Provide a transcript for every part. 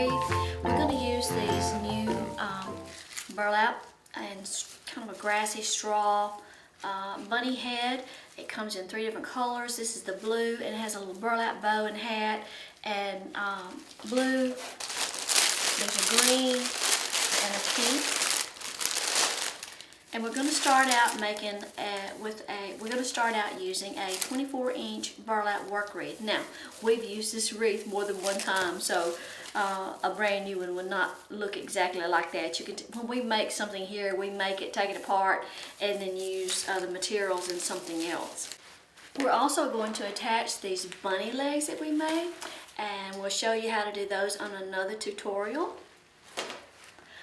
wreath. We're going to use these new burlap and kind of a grassy straw bunny head. It comes in 3 different colors. This is the blue, and it has a little burlap bow and hat, and blue, there's a green, and a pink. And we're going to start out making using a 24-inch burlap work wreath. Now, we've used this wreath more than one time, so a brand new one would not look exactly like that. You can, when we make something here, we make it, take it apart, and then use the materials in something else. We're also going to attach these bunny legs that we made, and we'll show you how to do those on another tutorial.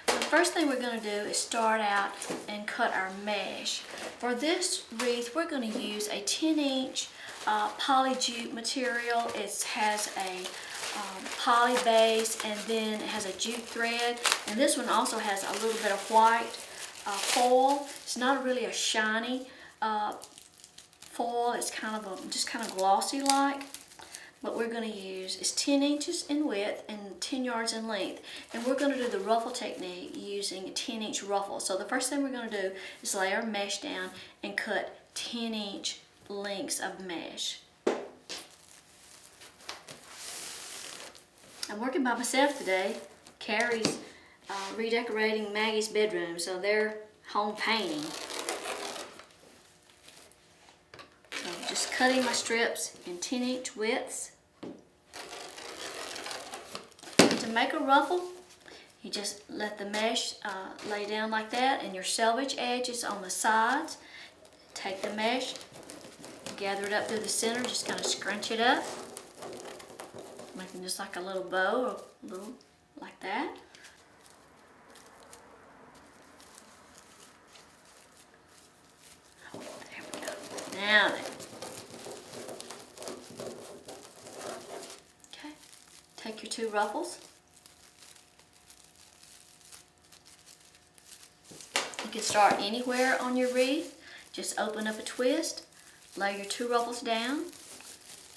The first thing we're going to do is start out and cut our mesh. For this wreath, we're going to use a 10-inch poly jute material. It has a poly base, and then it has a jute thread. And this one also has a little bit of white foil. It's not really a shiny foil. It's kind of just kind of glossy like. What we're going to use is 10 inches in width and 10 yards in length. And we're going to do the ruffle technique using 10-inch ruffles. So the first thing we're going to do is lay our mesh down and cut 10-inch lengths of mesh. I'm working by myself today. Carrie's redecorating Maggie's bedroom, so they're home painting. Just cutting my strips in 10-inch widths. To make a ruffle, you just let the mesh lay down like that, and your selvage edges on the sides. Take the mesh, gather it up through the center, just kind of scrunch it up, making just like a little bow, or a little like that. Oh, there we go. Now then. Take your 2 ruffles. You can start anywhere on your wreath. Just open up a twist, lay your 2 ruffles down,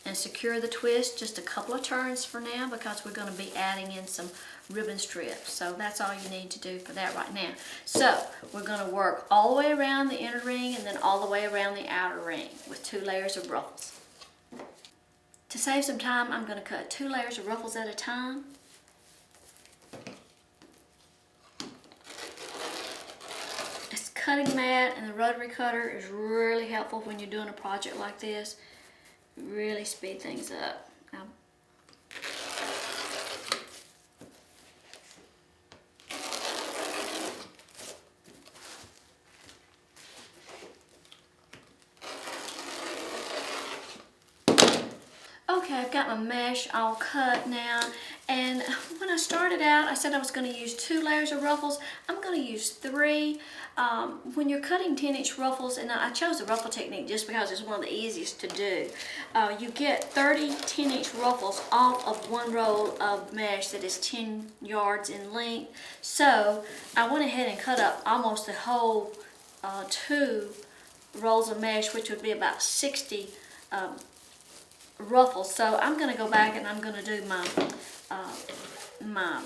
and secure the twist just a couple of turns for now, because we're going to be adding in some ribbon strips. So that's all you need to do for that right now. So we're going to work all the way around the inner ring and then all the way around the outer ring with 2 layers of ruffles. To save some time, I'm going to cut 2 layers of ruffles at a time. This cutting mat and the rotary cutter is really helpful when you're doing a project like this. Really speed things up. Okay, I've got my mesh all cut now, and when I started out, I said I was going to use 2 layers of ruffles. I'm going to use 3. When you're cutting 10-inch ruffles, and I chose the ruffle technique just because it's one of the easiest to do, you get 30 10-inch ruffles off of 1 roll of mesh that is 10 yards in length. So I went ahead and cut up almost the whole 2 rolls of mesh, which would be about 60 ruffles. So I'm going to go back and I'm going to do my my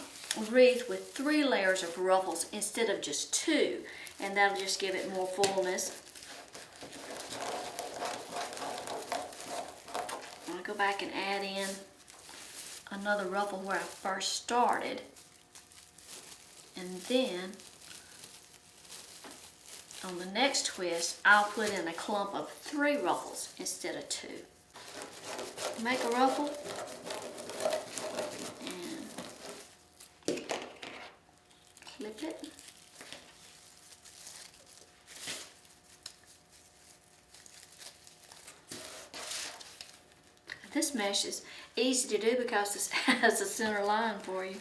wreath with 3 layers of ruffles instead of just 2, and that'll just give it more fullness. I'm going to go back and add in another ruffle where I first started, and then on the next twist I'll put in a clump of 3 ruffles instead of 2. Make a ruffle and clip it. This mesh is easy to do because it has a center line for you.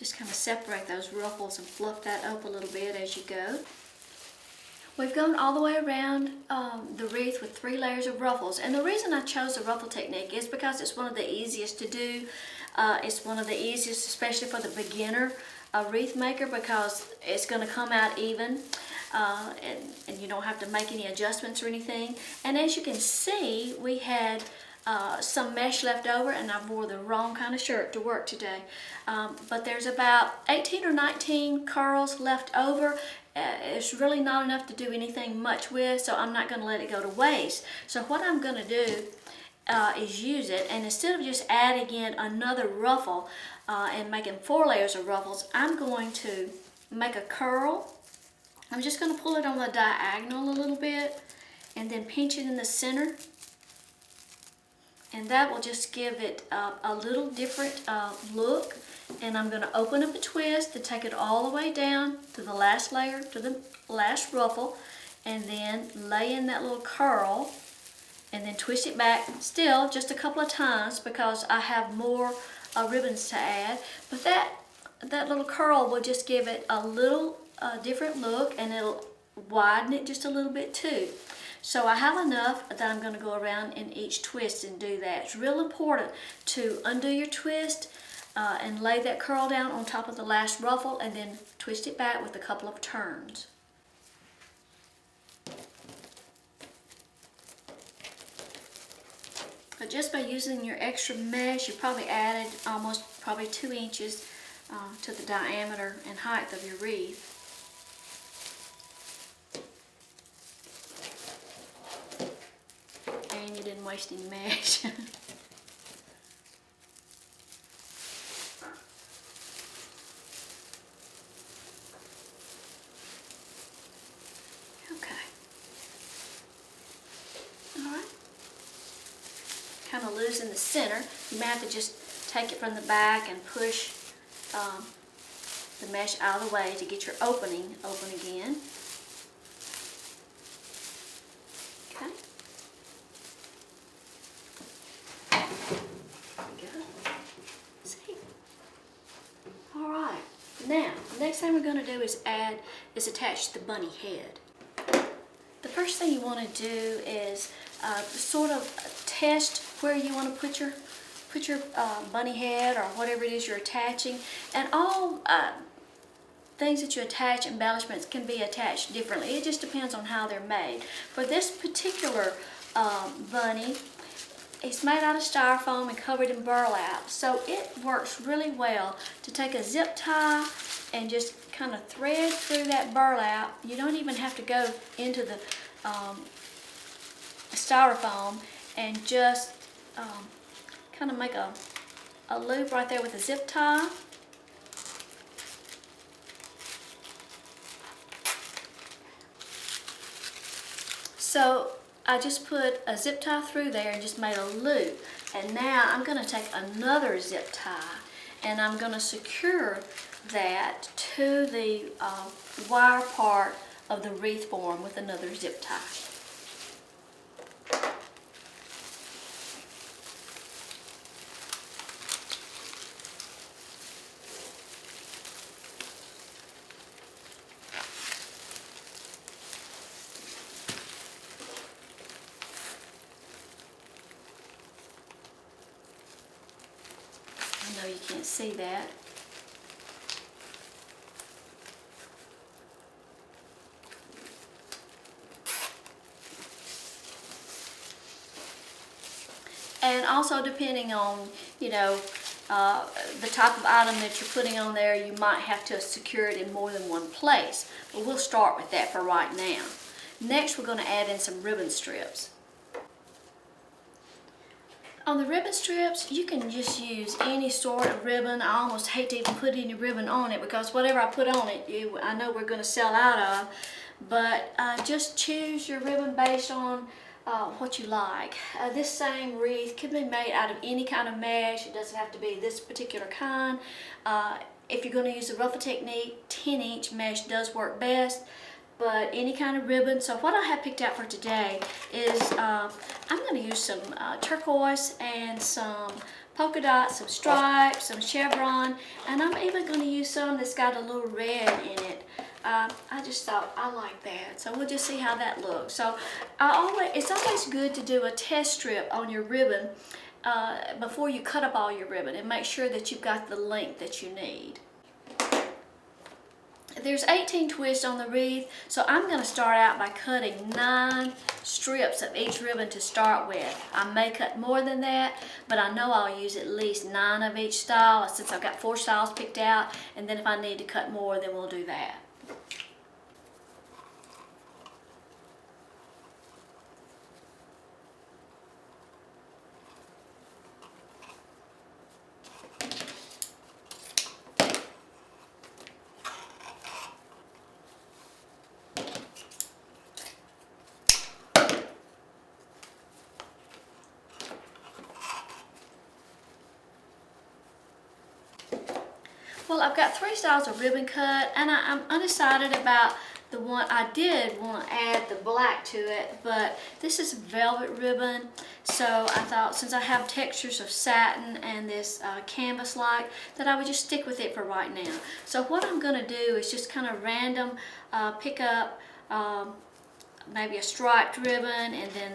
Just kind of separate those ruffles and fluff that up a little bit as you go. We've gone all the way around the wreath with 3 layers of ruffles, and the reason I chose the ruffle technique is because it's one of the easiest to do. It's one of the easiest, especially for the beginner wreath maker, because it's going to come out even, and you don't have to make any adjustments or anything. And as you can see, we had some mesh left over, and I wore the wrong kind of shirt to work today. But there's about 18 or 19 curls left over. It's really not enough to do anything much with, so I'm not going to let it go to waste. So what I'm going to do is use it, and instead of just adding in another ruffle and making 4 layers of ruffles, I'm going to make a curl. I'm just going to pull it on the diagonal a little bit and then pinch it in the center, and that will just give it a little different look. And I'm going to open up a twist to take it all the way down to the last layer, to the last ruffle, and then lay in that little curl and then twist it back, still just a couple of times because I have more ribbons to add. But that little curl will just give it a little different look, and it'll widen it just a little bit too. So I have enough that I'm going to go around in each twist and do that. It's real important to undo your twist and lay that curl down on top of the last ruffle, and then twist it back with a couple of turns. But just by using your extra mesh, you probably added probably 2 inches to the diameter and height of your wreath. And you didn't waste any mesh. Kind of loose in the center. You may have to just take it from the back and push the mesh out of the way to get your opening open again. Okay. There we go. See? All right. Now, the next thing we're going to do is attach the bunny head. The first thing you want to do is sort of test where you want to put your bunny head or whatever it is you're attaching. And all things that you attach, embellishments, can be attached differently. It just depends on how they're made. For this particular bunny, it's made out of styrofoam and covered in burlap, so it works really well to take a zip tie and just kind of thread through that burlap. You don't even have to go into the styrofoam, and just kind of make a loop right there with a zip tie. So I just put a zip tie through there and just made a loop. And now I'm going to take another zip tie and I'm going to secure that to the wire part of the wreath form with another zip tie. I know you can't see that. And also, depending on, you know, the type of item that you're putting on there, you might have to secure it in more than one place. But we'll start with that for right now. Next, we're going to add in some ribbon strips. On the ribbon strips, you can just use any sort of ribbon. I almost hate to even put any ribbon on it because whatever I put on it, I know we're going to sell out of. But just choose your ribbon based on what you like. This same wreath can be made out of any kind of mesh. It doesn't have to be this particular kind. If you're going to use the ruffle technique, 10-inch mesh does work best. but any kind of ribbon. So what I have picked out for today is I'm going to use some turquoise and some polka dots, some stripes, some chevron, and I'm even going to use some that's got a little red in it. I just thought I like that, so we'll just see how that looks. So it's always good to do a test strip on your ribbon before you cut up all your ribbon, and make sure that you've got the length that you need. There's 18 twists on the wreath, so I'm going to start out by cutting 9 strips of each ribbon to start with. I may cut more than that, but I know I'll use at least 9 of each style, since I've got 4 styles picked out, and then if I need to cut more, then we'll do that. Well, I've got 3 styles of ribbon cut, and I'm undecided about the one. I did want to add the black to it, but this is velvet ribbon, so I thought since I have textures of satin and this canvas-like, that I would just stick with it for right now. So what I'm going to do is just kind of random pick up maybe a striped ribbon, and then,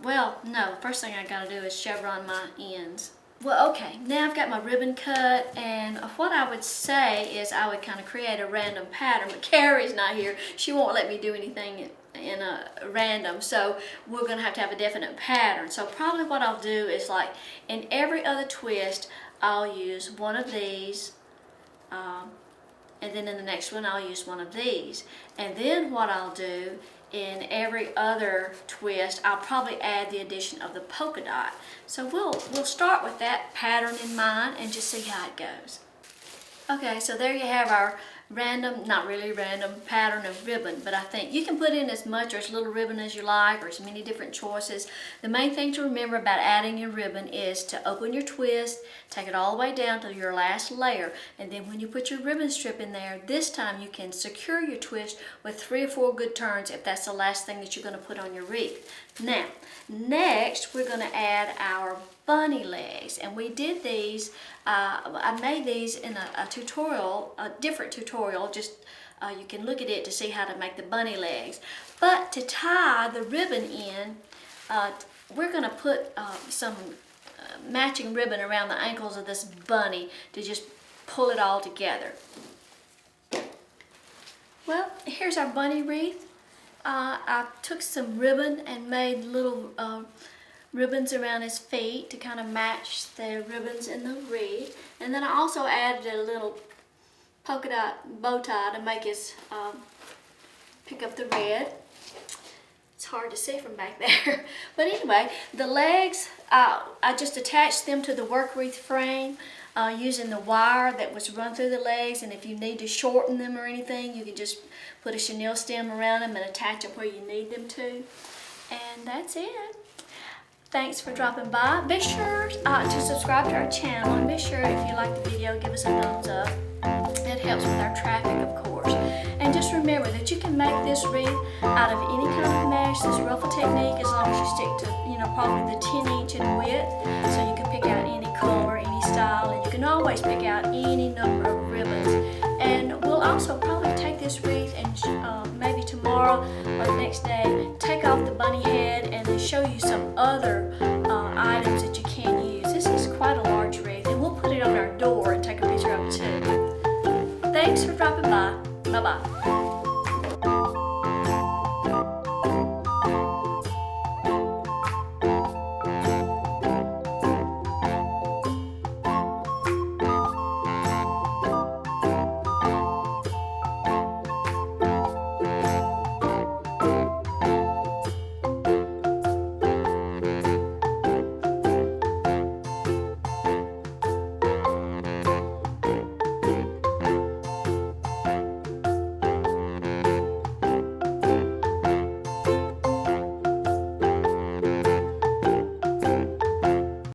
well, no, first thing I got to do is chevron my ends. Well, okay, now I've got my ribbon cut, and what I would say is I would kind of create a random pattern, but Carrie's not here. She won't let me do anything in a random, so we're going to have a definite pattern. So probably what I'll do is, like, in every other twist, I'll use one of these, and then in the next one, I'll use one of these. And then what I'll do, in every other twist, I'll probably add the addition of the polka dot. So we'll start with that pattern in mind and just see how it goes. Okay, so there you have our random, not really random, pattern of ribbon, but I think you can put in as much or as little ribbon as you like, or as many different choices. The main thing to remember about adding your ribbon is to open your twist, take it all the way down to your last layer, and then when you put your ribbon strip in there, this time you can secure your twist with 3 or 4 good turns if that's the last thing that you're going to put on your wreath. Now, next we're going to add our bunny legs, and we did these, I made these in a tutorial, a different tutorial, just you can look at it to see how to make the bunny legs. But to tie the ribbon in, we're going to put some matching ribbon around the ankles of this bunny to just pull it all together. Well, here's our bunny wreath. I took some ribbon and made little ribbons around his feet to kind of match the ribbons in the wreath. And then I also added a little polka dot bow tie to make his, pick up the red. It's hard to see from back there. But anyway, the legs, I just attached them to the work wreath frame using the wire that was run through the legs. And if you need to shorten them or anything, you can just put a chenille stem around them and attach them where you need them to. And that's it. Thanks for dropping by. Be sure to subscribe to our channel, and be sure if you like the video, give us a thumbs up. It helps with our traffic, of course. And just remember that you can make this wreath out of any kind of mesh, this ruffle technique, as long as you stick to, probably the 10-inch in width. So you can pick out any color, any style, and you can always pick out any number of ribbons. And we'll also probably take this wreath and maybe tomorrow or the next day, take off the bunny head and then show you some other items that you can use. This is quite a large wreath, and we'll put it on our door and take a picture of it too. Thanks for dropping by. Bye-bye.